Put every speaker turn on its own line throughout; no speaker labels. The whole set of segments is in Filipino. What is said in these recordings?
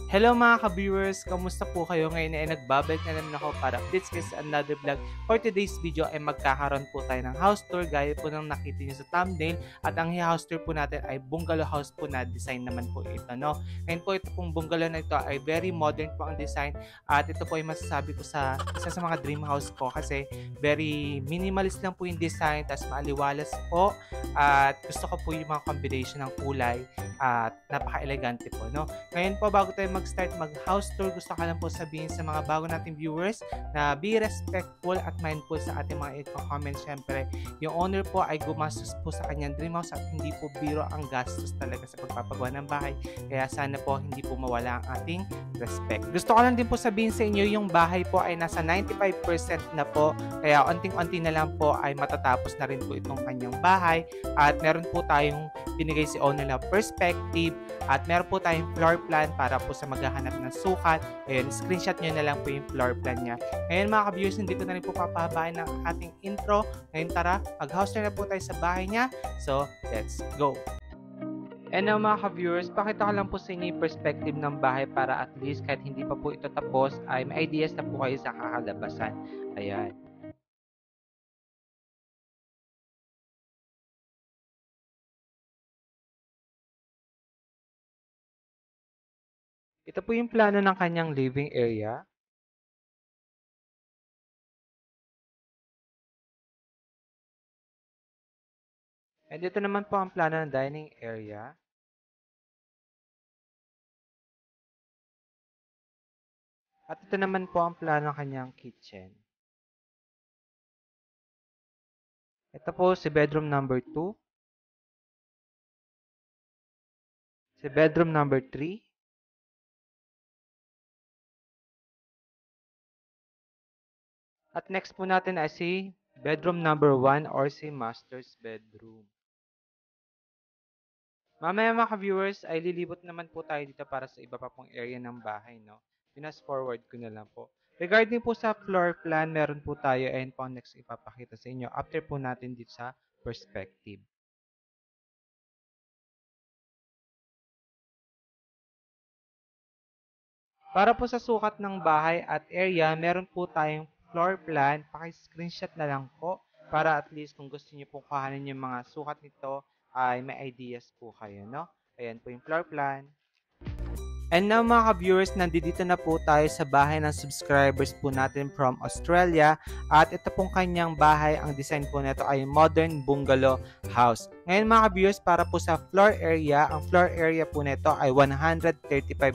Hello mga ka-viewers! Kamusta po kayo? Ngayon ay nagbabalik na naman ako para updates kayo sa another vlog. For today's video ay magkakaroon po tayo ng house tour gaya po ng nakita nyo sa thumbnail. At ang house tour po natin ay bungalow house po na design naman po ito. No? Ngayon po ito pong bungalow na ito ay very modern po ang design. At ito po ay masasabi ko sa isa sa mga dream house ko kasi very minimalist lang po yung design. Tapos maaliwalas po. At gusto ko po yung mga combination ng kulay. At napaka-elegante po. No? Ngayon po bago tayo mag-start mag-house tour, gusto ko lang po sabihin sa mga bago nating viewers na be respectful at mindful sa ating mga i-comment. Siyempre, yung owner po ay gumastos po sa kanyang dream house at hindi po biro ang gastos talaga sa pagpapagawa ng bahay. Kaya sana po hindi po mawala ang ating respect. Gusto ko lang din po sabihin sa inyo, yung bahay po ay nasa 95% na po. Kaya onting-onti na lang po ay matatapos na rin po itong kanyang bahay. At meron po tayong binigay si owner na perspective at meron po tayong floor plan para po sa maghahanap ng sukat. Ayun, screenshot nyo na lang po yung floor plan niya. Ngayon mga ka-viewers, hindi ko na rin po papahabain ng ating intro. Ngayon tara, mag-house tour na po tayo sa bahay niya. So, let's go! And now mga ka-viewers, pakita ko lang po sa inyo yung perspective ng bahay para at least kahit hindi pa po ito tapos ay may ideas na po kayo sa kakalabasan. Ayan. Ito po yung plano ng kanyang living area. And ito naman po ang plano ng dining area. At ito naman po ang plano ng kanyang kitchen. Ito po si bedroom number 2. Si bedroom number 3. At next po natin ay si bedroom number 1 or si master's bedroom. Mamaya mga ka-viewers ay lilibot naman po tayo dito para sa iba pa pong area ng bahay. No? Pinas forward ko na lang po. Regarding po sa floor plan, meron po tayo and po next ipapakita sa inyo after po natin dito sa perspective. Para po sa sukat ng bahay at area, meron po tayong floor plan. Paki-screenshot na lang po para at least kung gusto niyo po kuhanin yung mga sukat nito ay may ideas po kayo, no? Ayan po yung floor plan. And now mga ka-viewers, nandito na po tayo sa bahay ng subscribers po natin from Australia. At ito pong kanyang bahay, ang design po nito ay modern bungalow house. Ngayon mga ka-viewers, para po sa floor area, ang floor area po nito ay 135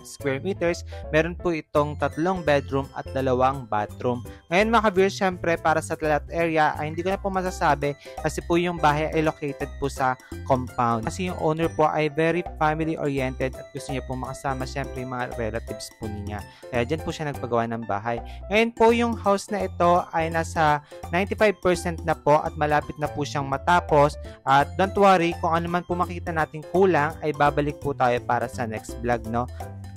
square meters. Meron po itong 3 bedroom at 2 bathroom. Ngayon mga ka-viewers, syempre para sa lot area ay hindi ko na po masasabi kasi po yung bahay ay located po sa compound. Kasi yung owner po ay very family oriented at gusto niya po makasama syempre yung mga relatives po niya. Kaya dyan po siya nagpagawa ng bahay. Ngayon po yung house na ito ay nasa 95% na po at malapit na po siyang matapos. At don't worry, kung ano man po makita natin kulang ay babalik po tayo para sa next vlog, no?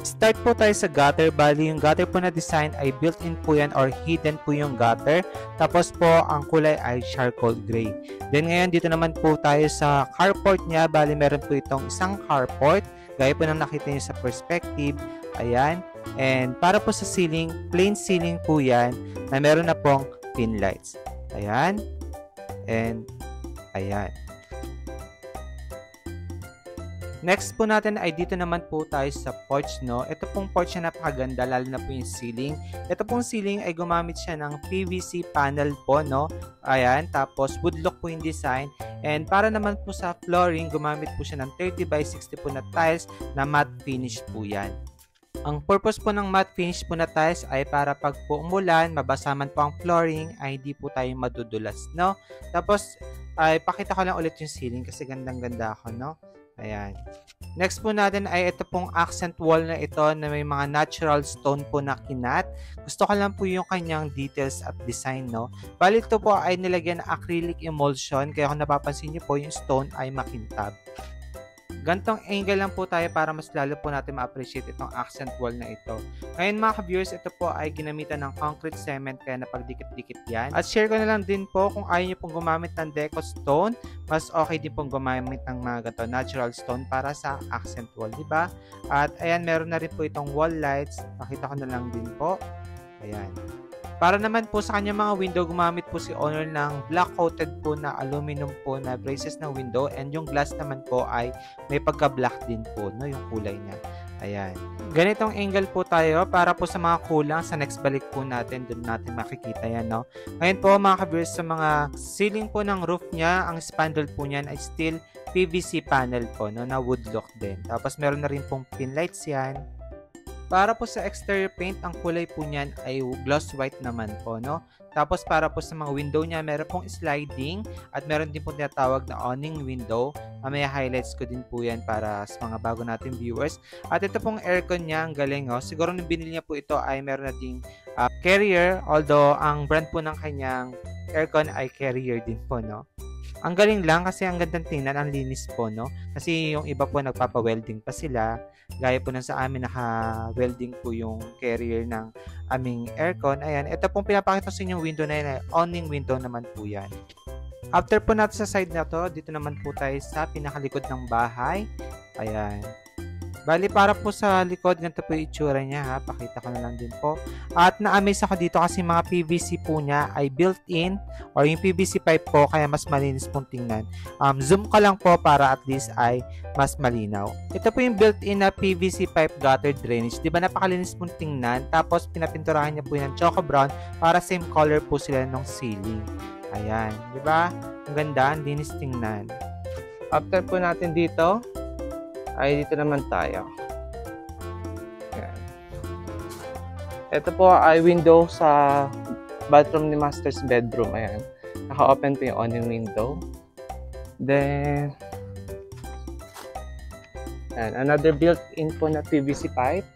Start po tayo sa gutter. Bali, yung gutter po na design ay built-in po yan or hidden po yung gutter. Tapos po, ang kulay ay charcoal gray. Then ngayon, dito naman po tayo sa carport niya. Bali, meron po itong isang carport. Gaya po ng nakita niyo sa perspective. Ayan. And para po sa ceiling, plain ceiling po yan na meron na pong pin lights. Ayan. And ayan. Next po natin ay dito naman po tayo sa porch, no? Ito pong porch na napakaganda, lalo na po yung ceiling. Ito pong ceiling ay gumamit siya ng PVC panel po, no? Ayan, tapos wood look po yung design. And para naman po sa flooring, gumamit po siya ng 30 by 60 po na tiles na matte finish po yan. Ang purpose po ng matte finish po na tiles ay para pag po umulan, mabasa man po ang flooring, ay hindi po tayo madudulas, no? Tapos, ay pakita ko lang ulit yung ceiling kasi gandang-ganda ako, no? Ayan. Next po natin ay ito pong accent wall na ito na may mga natural stone po na kinat. Gusto ko lang po yung kanyang details at design, no? Bali ito po ay nilagyan ng acrylic emulsion kaya kung napapansin niyo po yung stone ay makintab. Gantong angle lang po tayo para mas lalo po natin ma-appreciate itong accent wall na ito. Ngayon mga ka-viewers, ito po ay ginamitan ng concrete cement kaya napagdikit-dikit yan. At share ko na lang din po kung ayaw nyo pong gumamit ng deco stone, mas okay din pong gumamit ng mga ganito natural stone para sa accent wall, di ba? At ayan, meron na rin po itong wall lights. Pakita ko na lang din po. Ayan. Para naman po sa kanyang mga window, gumamit po si owner ng black coated po na aluminum po na braces ng window, and yung glass naman po ay may pagka-black din po, no, yung kulay niya. Ayan. Ganitong angle po tayo para po sa mga kulang sa next balik po natin, doon natin makikita yan, no. Ngayon po mga ka-viewers, sa mga ceiling po ng roof niya, ang spandrel po niyan ay still PVC panel po, no, na wood look din. Tapos meron na rin pong pin lights yan. Para po sa exterior paint, ang kulay po niyan ay gloss white naman po, no? Tapos para po sa mga window niya, meron pong sliding at meron din pong tinatawag na awning window. Mamaya highlights ko din po yan para sa mga bago nating viewers. At ito pong aircon niya, ang galing, oh. Siguro nung binili niya po ito ay meron na ding Carrier, although ang brand po ng kanyang aircon ay Carrier din po, no? Ang galing lang kasi ang gandang tingnan, ang linis po, no? Kasi yung iba po nagpapa-welding pa sila. Gaya po ng sa amin, naka-welding po yung Carrier ng aming aircon. Ayan, ito pong pinapakita sa inyong window na yan, awning window naman po yan. After po natin sa side na to, dito naman po tayo sa pinakalikod ng bahay. Ayan. Bali, para po sa likod, ganito po yung itsura niya, ha. Pakita ko na lang din po. At na-amaze ako dito kasi mga PVC po niya ay built-in or yung PVC pipe po, kaya mas malinis pong tingnan. Zoom ko lang po para at least ay mas malinaw. Ito po yung built-in na PVC pipe gutter drainage. Diba napakalinis pong tingnan? Tapos pinapinturahan niya po yung choco brown para same color po sila ng ceiling. Ayan. Diba? Ang ganda, ang linis tingnan. After po natin dito, ay dito naman tayo. Ayan. Ito po ay window sa bathroom ni Master's bedroom. Ayan. Naka-open po yung awning window. Then, ayan, another built-in po na PVC pipe.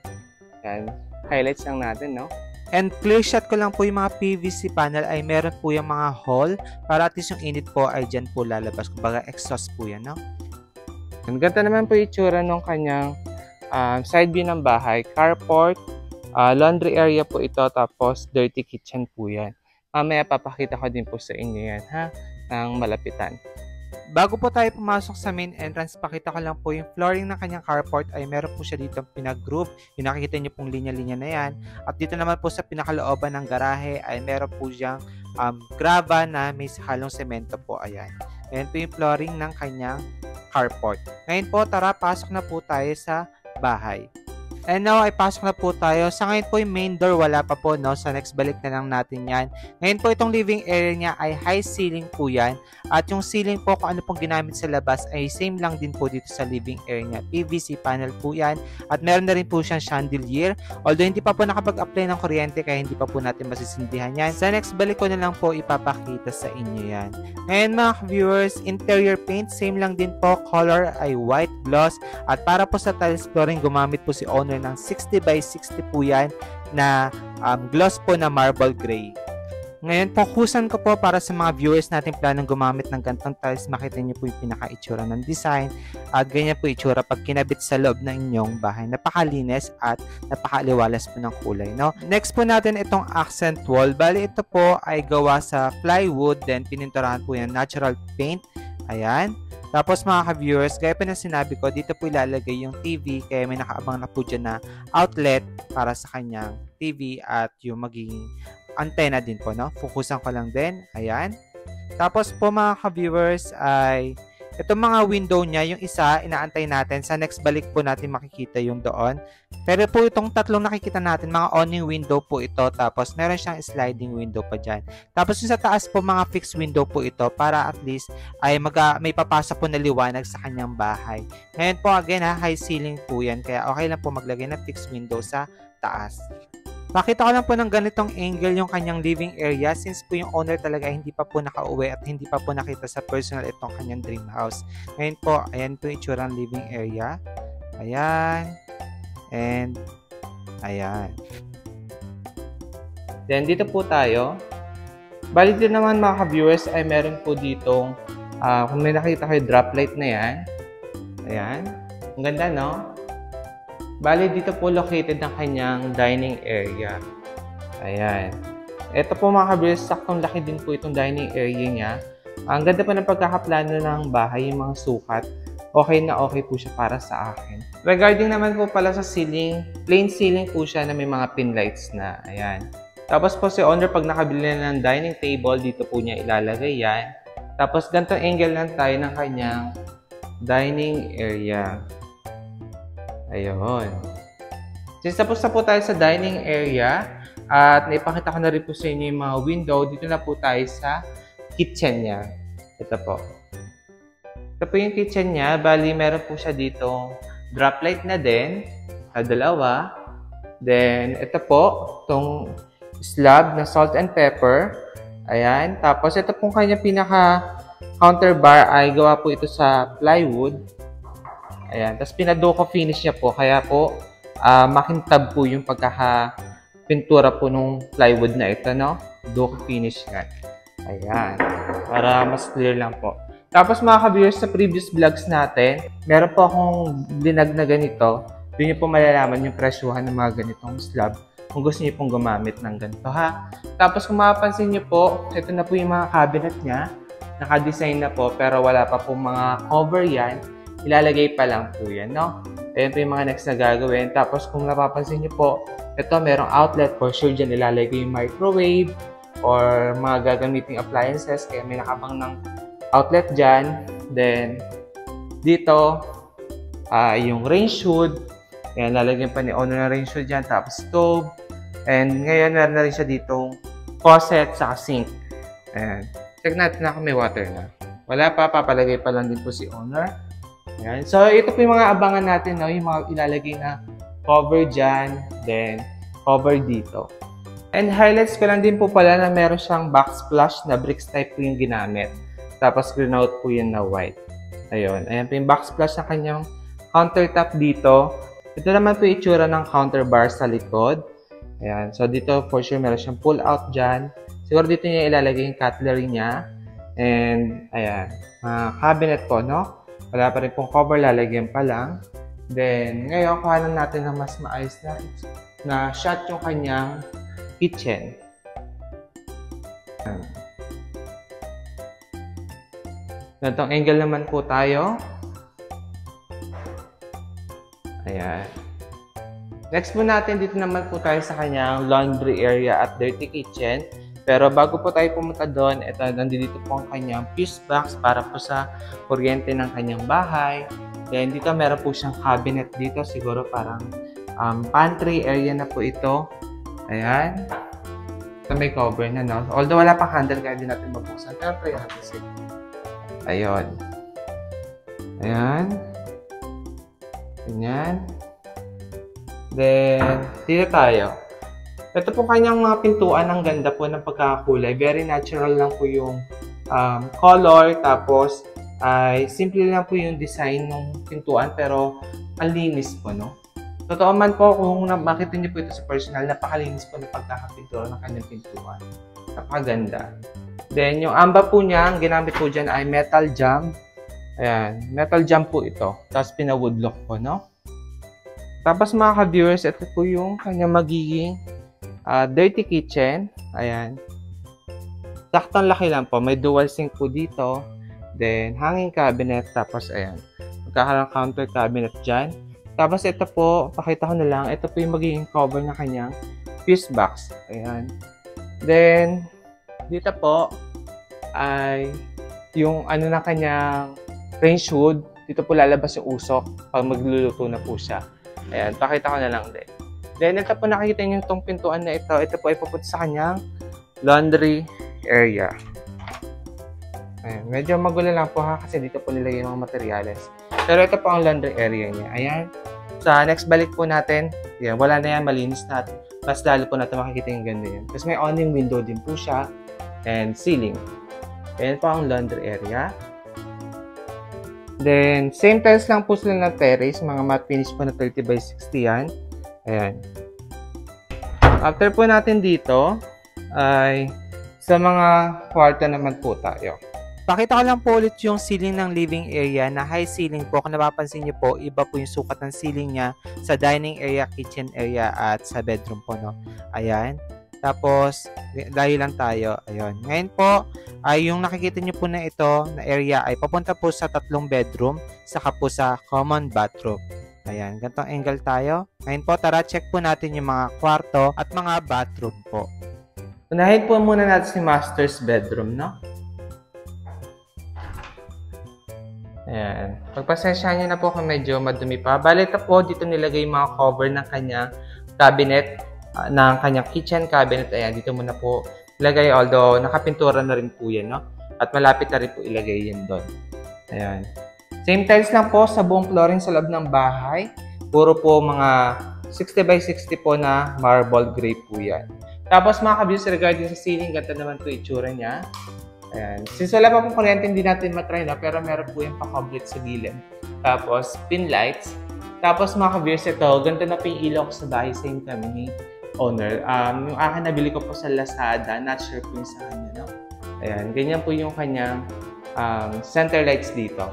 Ayan. Highlights lang natin, no? And clear shot ko lang po yung mga PVC panel ay meron po yung mga hole para at least yung init po ay dyan po lalabas. Kumbaga exhaust po yan, no? Ganda naman po yung itsura ng kanyang side view ng bahay. Carport, laundry area po ito, tapos dirty kitchen po yan. Mamaya papakita ko din po sa inyo yan, ha, ng malapitan. Bago po tayo pumasok sa main entrance, pakita ko lang po yung flooring ng kanyang carport ay meron po siya dito pinag-groove. Yung nakikita niyo pong linya-linya na yan. At dito naman po sa pinakalooban ng garahe ay meron po siyang grava na may halong semento po. Ayan. Ayan po yung flooring ng kanyang carport. Ngayon po, tara, pasok na po tayo sa bahay. And now, ay pasok na po tayo. Sa ngayon po, yung main door, wala pa po, no? Sa next balik na lang natin yan. Ngayon po, itong living area niya ay high ceiling po yan. At yung ceiling po, kung ano pong ginamit sa labas, ay same lang din po dito sa living area niya. PVC panel po yan. At meron na rin po siyang chandelier. Although, hindi pa po nakapag-apply ng kuryente, kaya hindi pa po natin masisindihan yan. Sa next balik ko na lang po ipapakita sa inyo yan. Ngayon mga viewers, interior paint, same lang din po. Color ay white gloss. At para po sa tiles flooring, gumamit po si owner ng 60 by 60 po yan na gloss po na marble gray. Ngayon, fokusan ko po para sa mga viewers natin planong gumamit ng gantong tiles. Makita niyo po yung pinaka-itsura ng design. At ganyan po itsura pag kinabit sa loob ng inyong bahay. Napakalinis at napakaliwalas po ng kulay, no? Next po natin itong accent wall. Bali, ito po ay gawa sa plywood. Then, pininturahan po yung natural paint. Ayan. Tapos mga ka-viewers, gaya pa na sinabi ko, dito po ilalagay yung TV. Kaya may nakaabang na po dyan na outlet para sa kanyang TV at yung magiging antenna din po, no? Fokusan ko lang din. Ayan. Tapos po mga ka-viewers ay itong mga window niya, yung isa, inaantay natin. Sa next balik po natin makikita yung doon. Pero po itong tatlong nakikita natin, mga awning window po ito. Tapos meron siyang sliding window pa dyan. Tapos yung sa taas po, mga fixed window po ito para at least ay may papasok po na liwanag sa kanyang bahay. Ngayon po again ha, high ceiling po yan. Kaya okay lang po maglagay ng fixed window sa taas. Pakita ko lang po ng ganitong angle yung kanyang living area since po yung owner talaga hindi pa po nakauwi at hindi pa po nakita sa personal itong kanyang dream house. Ngayon po, ayan po yung itsura ng living area. Ayan. And, ayan. Then, dito po tayo. Bali din naman mga ka-viewers ay meron po ditong, kung may nakita kayo drop light na yan. Ayan. Ang ganda, no? Bali, dito po located ang kanyang dining area. Ayan. Ito po mga kabiyers, saktong laki din po itong dining area niya. Ang ganda po ng pagkakaplano ng bahay, yung mga sukat. Okay na okay po siya para sa akin. Regarding naman po pala sa ceiling, plain ceiling po siya na may mga pin lights na. Ayan. Tapos po si owner, pag nakabili na ng dining table, dito po niya ilalagay yan. Tapos ganitong angle lang tayo ng kanyang dining area. Ayun. Since tapos na po tayo sa dining area, at naipakita ko na rin po sa inyo yung mga window, dito na po tayo sa kitchen niya. Ito po. Ito po yung kitchen niya. Bali, meron po siya dito drop light na din. Dalawa. Then, ito po, itong slab na salt and pepper. Ayan. Tapos, ito pong kanya pinaka-counter bar ay gawa po ito sa plywood. Ayan. Tapos, pinadoko finish niya po. Kaya po, makintab po yung pagkaka-pintura po nung plywood na ito, no? Doko finish yan. Ayan. Para mas clear lang po. Tapos mga ka-viewers, sa previous vlogs natin, meron po akong linag na ganito. Doon niyo po malalaman yung presyuhan ng mga ganitong slab kung gusto niyo pong gumamit ng ganito, ha. Tapos kung mapapansin niyo po, ito na po yung mga cabinet niya. Naka-design na po, pero wala pa po mga cover yan. Ilalagay pa lang po yan, no? Ayan po yung mga next na gagawin. Tapos kung napapansin niyo po, ito merong outlet for sure dyan ilalagay yung microwave or mga gagamiting appliances. Kaya may nakabang ng outlet dyan. Then, dito, yung range hood. Ayan, lalagyan pa ni owner ng range hood dyan. Tapos, stove. And ngayon, meron na rin siya ditong faucet sa sink. Ayan. Check natin na kung may water na. Wala pa, papalagay pa lang din po si owner. Ayan. So, ito po yung mga abangan natin, no? Yung mga ilalagay na cover dyan. Then, cover dito. And highlights ko lang din po pala na meron siyang backsplash na bricks type po yung ginamit. Tapos green-out po yun na white. Ayun. Ayan po yung backsplash na kanyang countertop dito. Ito naman po yung itsura ng counter bar sa likod. Ayan. So, dito for sure meron siyang pull-out dyan. Siguro dito niya ilalagay yung cutlery niya. And, ayan. Cabinet po, no? Wala pa rin pong cover. Lalagyan pa lang. Then, ngayon, kuhanan natin ng mas maayos na shot yung kanyang kitchen. Ayan. Ganitong angle naman po tayo. Ayan. Next po natin, dito naman po tayo sa kanyang laundry area at dirty kitchen. Pero bago po tayo pumunta doon, ito, nandito po ang kanyang fuse box para po sa kuryente ng kanyang bahay. Then dito meron po siyang cabinet dito. Siguro parang pantry area na po ito. Ayan. Ito may cover na, no? Although wala pang handle, kaya din natin mabuksan. Pero try natin siya. Ayun. Ayan. Ganyan. Then, dito tayo. Ito po kanyang mga pintuan. Ang ganda po ng pagkakakulay. Very natural lang po yung color. Tapos, ay simple lang po yung design ng pintuan. Pero, ang linis po, no? Totoo man po, kung makita niyo po ito sa personal, napakalinis po ng pagkakapintura ng kanyang pintuan. Napakaganda. Then, yung amba po niya, ang ginamit po dyan ay metal jam. Ayan, metal jam po ito. Tapos, pina-woodlock po, no? Tapos, mga ka-viewers, ito po yung kanyang magiging dirty kitchen. Ayan. Saktong laki lang po. May dual sink po dito. Then, hanging cabinet. Tapos, ayan. Magkakaroon counter cabinet dyan. Tapos, ito po, pakita ko na lang. Ito po yung magiging cover na kanyang fuse box. Ayan. Then, dito po ay yung ano na kanyang range hood. Dito po lalabas yung usok pag magluluto na po siya. Ayan, pakita ko na lang din. Then, ito po nakikita niyo itong pintuan na ito. Ito po ay pupunta sa kanyang laundry area. Ayan, medyo magulo lang po ha kasi dito po nilagay yung mga materyales. Pero ito po ang laundry area niya. Ayan. Sa next balik po natin, yan, wala na yan, malinis na. Mas lalo po natin makikita yung ganda yan. Kasi may awning window din po siya. And ceiling. Ayan po ang laundry area. Then, same tiles lang po sila ng terrace. Mga matte finish po na 30 by 60 yan. Ayan. After po natin dito, ay sa mga kwarto naman po tayo. Pakita ko lang po ulit yung ceiling ng living area na high ceiling po. Kung napapansin niyo po, iba po yung sukat ng ceiling niya sa dining area, kitchen area, at sa bedroom po, no? Ayan. Tapos, layo lang tayo. Ayun. Ngayon po, ay yung nakikita niyo po na ito, na area, ay papunta po sa 3 bedroom, saka po sa common bathroom. Ayan. Gantong angle tayo. Ngayon po, tara check po natin yung mga kwarto at mga bathroom po. Unahin po muna natin si master's bedroom, no? Ayan. Pagpasensyahan niyo na po kung medyo madumi pa. Bale, ito po, dito nilagay yung mga cover ng kanyang cabinet, ng kanyang kitchen cabinet. Ayan, dito muna po ilagay. Although, nakapintura na rin po yan, no? At malapit na rin po ilagay yan doon. Ayan. Same tiles lang po sa buong flooring sa loob ng bahay. Puro po mga 60 by 60 po na marble gray po yan. Tapos mga ka-views, regarding sa ceiling, ganda naman po itsura niya. Ayan. Since wala pa pong kuryente, hindi natin matry na, pero meron po yung pa-coverlet sa gilid. Tapos, pin lights. Tapos mga ka-viewers, ito, ganda na po yung ilaw ko sa bahay. Same kami ni owner. Yung akin nabili ko po sa Lazada. Not sure po yung sa kanya, no? Ayan. Ganyan po yung kanyang center lights dito.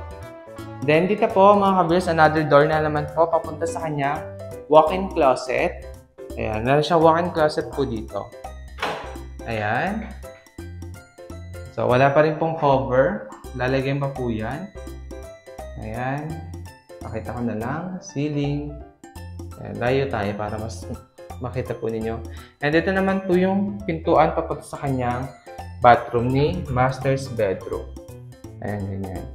Then, dito po, mga ka-viewers, another door na naman po, papunta sa kanyang walk-in closet. Ayan. Meron siya walk-in closet po dito. Ayan. So, wala pa rin pong cover. Lalagyan pa po yan. Ayan. Pakita ko na lang. Ceiling. Ayan. Layo tayo para mas makita po ninyo. And ito naman po yung pintuan papunta sa kanyang bathroom ni master's bedroom. Ayan, ganyan.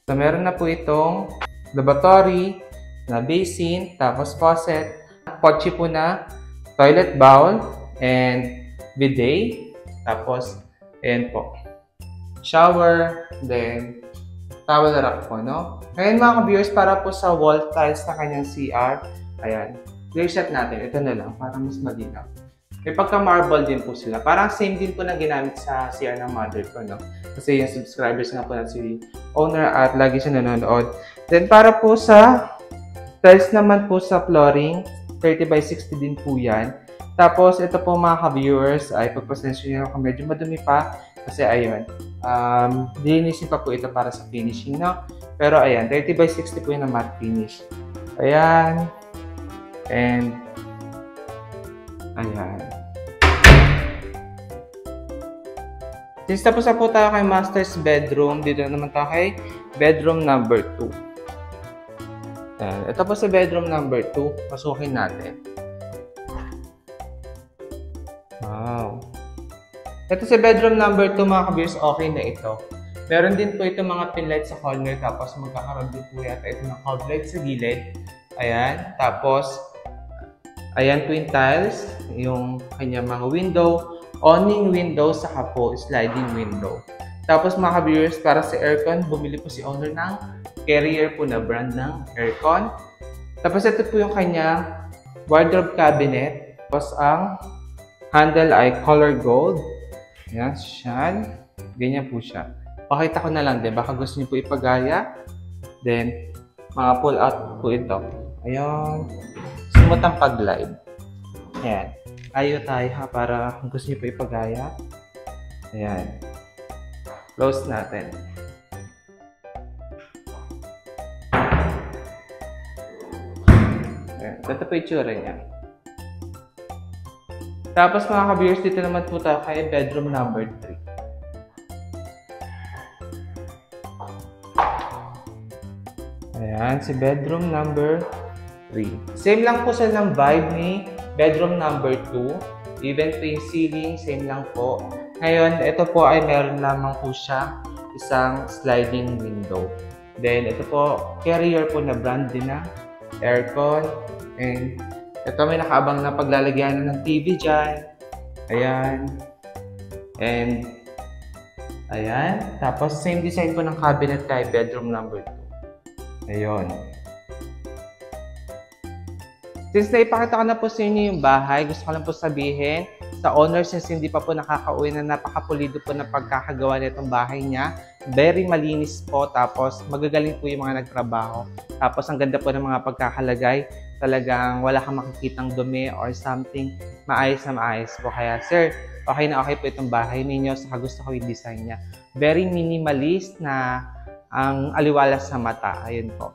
So, meron na po itong lavatory na basin, tapos faucet, potchi po na toilet bowl, and bidet. Tapos, ayan po. Shower, then towel rack po, no? Ngayon mga ka-viewers, para po sa wall tiles na kanyang CR, ayan, clear shot natin. Ito na lang, para mas malinaw. May pagka-marble din po sila. Parang same din po na ginamit sa CR ng mother ko, no? Kasi yung subscribers nga po na si owner at lagi siya nanonood. Then para po sa tiles naman po sa flooring, 30 by 60 din po yan. Tapos ito po mga ka-viewers, ay pagpasensya nyo kung medyo madumi pa. Kasi ayun, linisin pa po ito para sa finishing, no? Pero ayan, 30 by 60 po yun na matte finish. Ayan. And, ayan. Since tapos na po tayo kay master's bedroom, dito naman tayo kay bedroom number 2. Ayan. Ito po sa bedroom number 2. Pasukin natin. Wow. Ito sa bedroom number 2, mga ka-viewers, okay na ito. Meron din po ito mga pinlight sa corner, tapos magkakaroon din po yata ito ng coverlight sa gilid. Ayan. Tapos, ayan po yung tiles, yung kanyang mga window, awning window, saka po sliding window. Tapos mga ka-viewers, para sa aircon, bumili po si owner ng Carrier po na brand ng aircon. Tapos ito po yung kanyang wardrobe cabinet. Tapos ang handle ay color gold. Ayan, siyan. Ganyan po siya. Pakita ko na lang din. Baka gusto niyo po ipagaya. Then, mga pull out po ito. Ayan. Smooth ang pag-glide. Ayan. Ayo tayo ha para kung gusto niyo po ipagaya. Ayan. Close natin. Ayan. Ito po yung tsura niya. Tapos mga ka-viewers, dito naman po tayo kay bedroom number 3. Ayan, si bedroom number 3. Same lang po sa ng vibe ni bedroom number 2. Even po yung ceiling, same lang po. Ngayon, ito po ay meron lamang po siya isang sliding window. Then, ito po, Carrier po na brand din na aircon. And ito may nakaabang na paglalagyan ng TV dyan. Ayan. And, ayan. Tapos, same design po ng cabinet kay bedroom number 2. Ayun. Since naipakita ko na po sa inyo yung bahay, gusto ko lang po sabihin sa owner, since hindi pa po nakakauwi, na napakapulido po na pagkakagawa nitong bahay niya. Very malinis po. Tapos, magagaling po yung mga nagtrabaho. Tapos, ang ganda po ng mga pagkakalagay. Talagang wala kang makikitang dumi or something. Maayos na maayos po. Kaya, sir, okay na okay po itong bahay ninyo. Saka gusto ko yung design niya. very minimalist na ang aliwalas sa mata. Ayun po.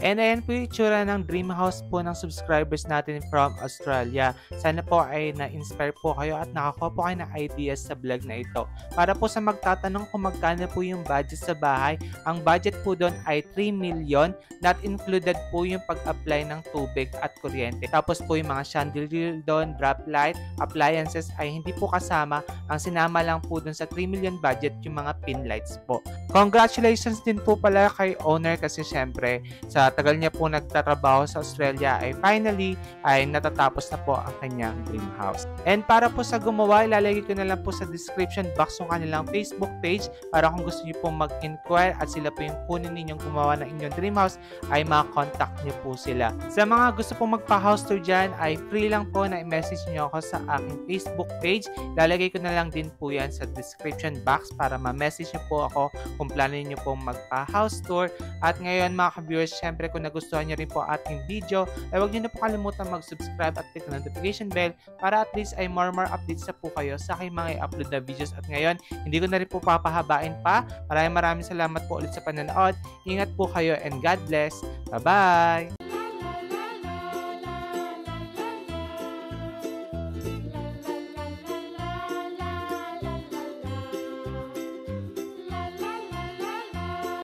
And ayan po yung itsura ng dream house po ng subscribers natin from Australia. Sana po ay na-inspire po kayo at nakakuha po kayo ng ideas sa vlog na ito. Para po sa magtatanong kung magkano po yung budget sa bahay, ang budget po doon ay 3 million, not included po yung pag-apply ng tubig at kuryente. Tapos po yung mga chandelier doon, drop light, appliances ay hindi po kasama. Ang sinama lang po doon sa 3 million budget yung mga pin lights po. Congratulations din po pala kay owner kasi syempre sa tagal niya po nagtatrabaho sa Australia ay finally ay natatapos na po ang kanyang dream house. And para po sa gumawa, ilalagay ko na lang po sa description box yung kanilang Facebook page para kung gusto niyo po mag-inquire at sila po yung kunin ninyong gumawa ng inyong dream house ay makakontakt niyo po sila. Sa mga gusto pong magpa-house tour dyan ay free lang po na i-message niyo ako sa aking Facebook page. Ilalagay ko na lang din po yan sa description box para ma-message niyo po ako kung plano niyo pong magpa-house tour. At ngayon mga ka-viewers, syempre kung nagustuhan niyo rin po ating video, ay huwag niyo na po kalimutan mag-subscribe at click the notification bell para at least ay more updates na po kayo sa aking mga i-upload na videos. At ngayon, hindi ko na rin po papahabain pa. Maraming salamat po ulit sa panonood. Ingat po kayo and God bless. Bye-bye!